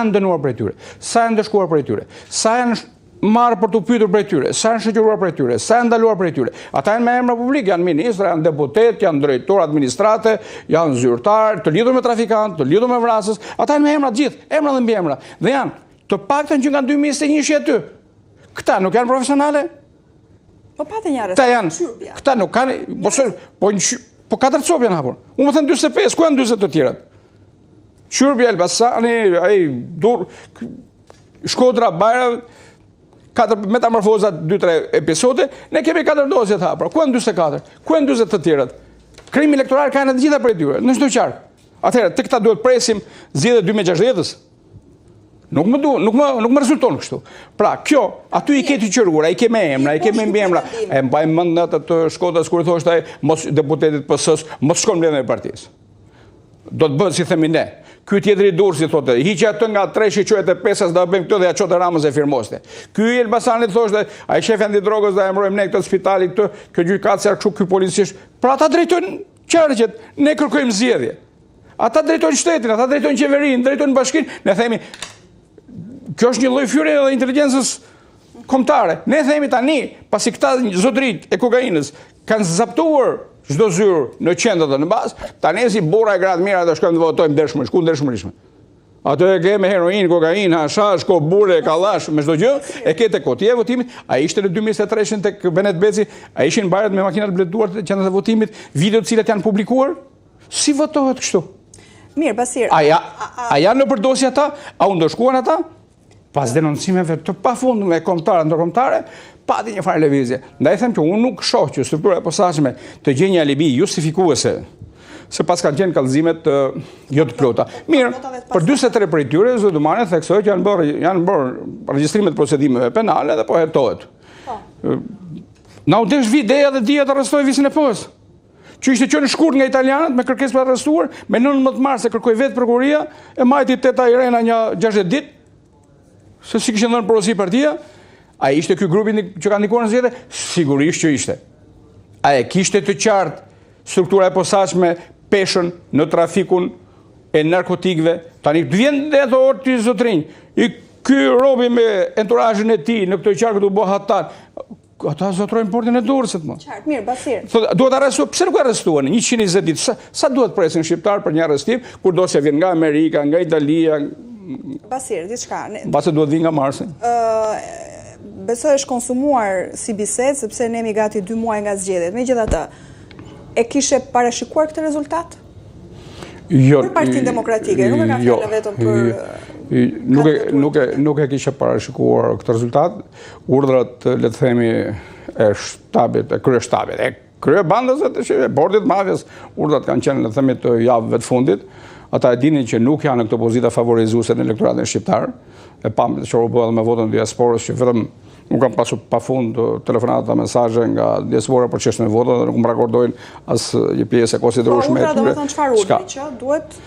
janë dënuar prej tyre, sa janë dëshkuar prej tyre, sa janë marrë për të pyetur prej tyre, sa janë shoqëruar prej tyre, sa janë ndaluar prej tyre. Ata janë me emra publik, janë ministra, janë deputet, janë drejtor administrate, janë zyrtar, të lidhur me trafikant, të lidhur me vrasës, ata janë me emra të gjithë, emra dhe mbiemra. Dhe janë të paktën që nga 2021 aty. Këta nuk janë profesionale? Po patë një arrestim. Këta nuk kanë, po 4 copë janë hapur. Unë më thënë 45, ku janë 40 të tjerat? Qyrbja, Elbasani, Shkodra, Bajra, 4 metamorfozat, 2-3 episode, ne kemi 4 dosje të hapura. Ku janë 44? Ku janë 40 të tjerat? Krimi elektoral ka në të gjitha prej tyre, në çdo qark. Atëherë, të këta duhet presim zgjedhjet 2060-s. Nuk më rezulton kështu. Pra, kjo, aty i ke të qërgura, i ke me emra, i ke me mbiemra. E mbajmë mend në të Shkodrës kur thoshte ai deputetit PS-s, mos shkon mbledhjen e partisë. Do të bëhet si themi ne. Ky tjetri Durrësi thotë, hiqja atë nga 3 shiqohet e 5-s do bëjmë këtë dhe ja çote Ramës e firmoste. Ky Elbasani thoshte, ai shefi antidrogës do emrojmë ne këtë spitali këtë, kjo gjykatësi kështu ky policisht. Pra ata drejtojnë qarqet, ne kërkojmë zgjedhje. Ata drejtojnë shtetin, ata drejtojnë qeverinë, drejtojnë bashkinë. Ne themi kjo është një lloj fyre edhe inteligjencës kombëtare. Ne themi tani, pasi këta zotërit e kokainës kanë zaptuar çdo zyrë në qendër dhe në bazë, tani si burra e gratë mira do shkojmë të votojmë dëshmërisht, ku dëshmërishme. Ato e ke me heroin, kokainë, hashash, bure, kallash, me çdo gjë, e ke tek kotija e votimit. Ai ishte në 2023 tek Benet Beci, ai ishin mbarët me makinat bledduar të qendrës së votimit, video të cilat janë publikuar. Si votohet kështu? Mirë, Basir. A janë në përdosje ata? A u ndoshkuan ata? Pas denoncimeve të pafundme kombëtare ndërkombëtare, pati një farë lëvizje. Ndaj them që unë nuk shoh që struktura e posaçme të gjejë një alibi justifikuese, se pas kanë qenë kallëzimet jo të plota. Mirë, për 43 prej tyre zëdumane theksoj që janë bërë regjistrimet të procedimeve penale dhe po hetohet. Na u desh videja dhe dia të arrestoi visin e pos. Që ishte qenë shkurt nga italianët me kërkesë për arrestuar, me 19 mars e kërkoi vetë prokuroria, e majti Teta Irena një 60 ditë. Se si kishte dhënë porosi partia, a ishte ky grupi që ka ndikuar në zgjedhje? Sigurisht që ishte. A e kishte të qartë struktura e posaçme peshën në trafikun e narkotikëve? Tani vjen dhe ato orë të zotrinj. Ky robi me enturazhin e tij në këtë qark do bë hatan. Ata zotrojnë portin e Durrësit më. Qartë, mirë, Basir. Duhet arrestuar. Pse nuk arrestuan? 120 ditë. Sa duhet presin shqiptar për një arrestim kur dosja vjen nga Amerika, nga Italia? Basir, diçka. Mbase duhet vi nga Marsi. Besoj është konsumuar si bisedë, sepse ne jemi gati 2 muaj nga zgjedhjet. Megjithatë, e kishe parashikuar këtë rezultat? Jo. Për Partinë Demokratike, nuk e ka fjalë vetëm për Nuk e kishe parashikuar këtë rezultat. Urdhrat, le të themi, e shtabit, e kryeshtabit, e kryebandës e bordit mafjes, urdhrat kanë qenë, le të themi, të javëve të fundit. Ata e dinin që nuk janë në këtë pozita favorizuese në elektoratin shqiptar. E pam që u bë edhe me votën e diasporës që vetëm nuk kanë pasur pafund telefonata, mesazhe nga diaspora për çështën e votës dhe nuk më rakordojnë as një pjesë e konsiderueshme e tyre. Po, çfarë urdhri që duhet?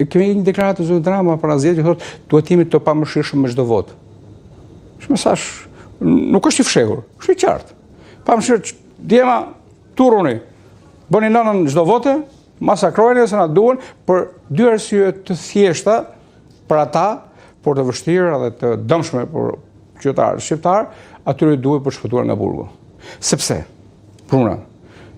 Kemi një deklaratë zë drama para zgjedhjeve që thotë duhet jemi të pamëshirshëm me çdo votë. Është mesazh nuk është i fshehur, është i qartë. Pamëshirë djema turruni. Bëni nënën çdo votë, masakrojnë se na duan për 2 arsye të thjeshta për ata, por të vështirë dhe të dëmshme për qytetarët shqiptar, atyre duhet për shpëtuar nga burgu. Sepse, pruna,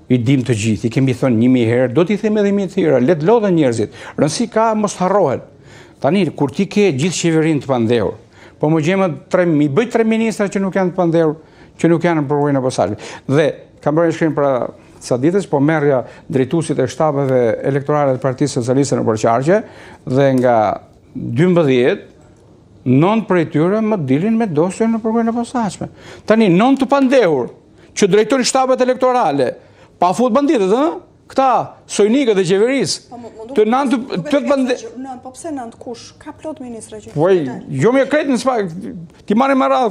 i dim të gjithë, i kemi thënë 1000 herë, do t'i them edhe 1000 tjera, le të lodhen njerëzit. Rëndësi ka mos harrohen. Tani, kur ti ke gjithë qeverinë të pandehur, po më gjemë mi bëj 3 ministra që nuk janë të pandehur, që nuk janë në përvojën e posaçmit. Dhe kam bërë një shkrim para sa ditës, po merrja drejtuesit e shtabeve elektorale të Partisë Socialiste në Përqarje dhe nga 12 9 prej tyre më dilin me dosje në përvojën e posaçme. Tani 9 të pandehur që drejtojnë shtabet elektorale, pa fut banditët, këta sojnikët e qeverisë. Të po pse 9 kush? Ka plot ministra që. Po jo më kretin spak, ti marrim me radhë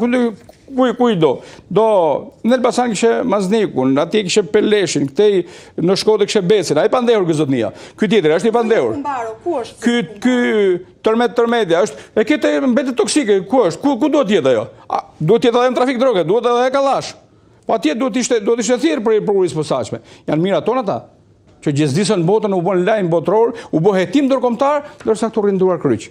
kuj do. Në Elbasan kishe Maznikun, atje kishe Peleshin, këtej në Shkodër kishe Becin, ai pandehur ky zotnia. Ky tjetër është i pandehur. Ku është? Ky tërmedja është, e këtë mbetet toksike, ku është? Ku duhet jetë ajo? Duhet jetë edhe në trafik droge, duhet edhe kallash. Po atje duhet ishte thirrë për prokurisë posaçme. Janë mira tonë ata që gjithdisën botën u bën lajm botror, u bë hetim ndërkombëtar, ndërsa këtu rrinduar kryq.